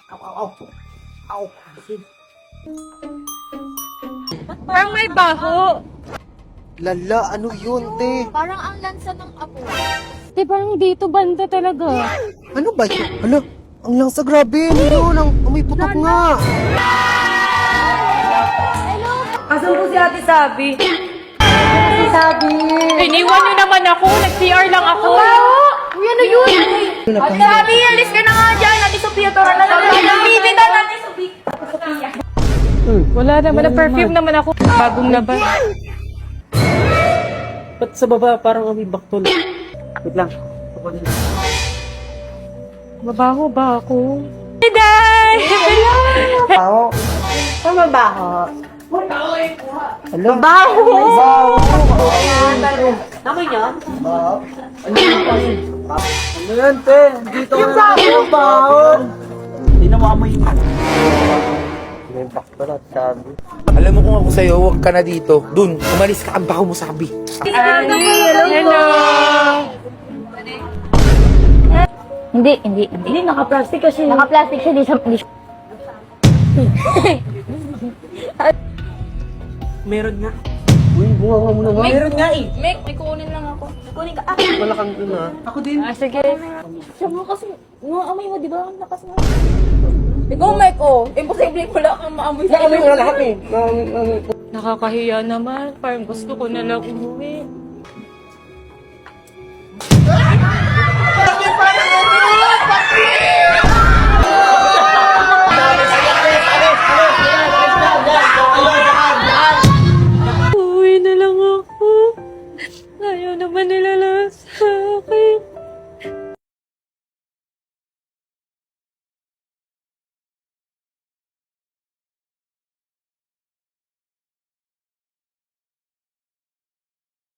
Aw. Parang may baho. Lala, ano yun, te? Parang ang lansa ng apo. Di parang dito banda talaga. Ano ba yun? Hala, ang langsa, grabe. Ano yun? Ang amoy putok nga. Asan po si Ate Sabi? Sabi. Iniwan niyo naman ako. Nag-CR lang ako. Uy, ano yun? Ate Sabi, alis ka na nga dyan. Ate Sophia, tora na lang. Bibita na, Ate Sophia. Wala naman. Na-perfume naman ako. Bagong laban. Ba't sa baba parang may baktol? Wait lang. Mabaho ba ako? Hey, Day! Baho. Tama ba ako? Hala. Baho! Baho. Namoy niyo? Ano yan, te? Dito yung baho. Hindi na maamoy yun. May baktol at sabi. Alam mo kung ako sa'yo, huwag ka na dito. Dun, umalis ka, ang baho mo sabi. Hello! Hindi, naka-plastic kasi. Naka-plastic siya, hindi siya. Meron nga. Uy, bunga mo naman. Meron nga eh. May kukunin lang ako. Kunin ka. Wala kang ina. Ako din. Sige. Siya mo kasi, amoy mo, di ba? Ang lakas mo. Ikaw, Mike, oh. Imposible wala kang maamoy sa Naamoy mo na lahat eh. Nakakahiya naman. Parang gusto ko na lang umuwi.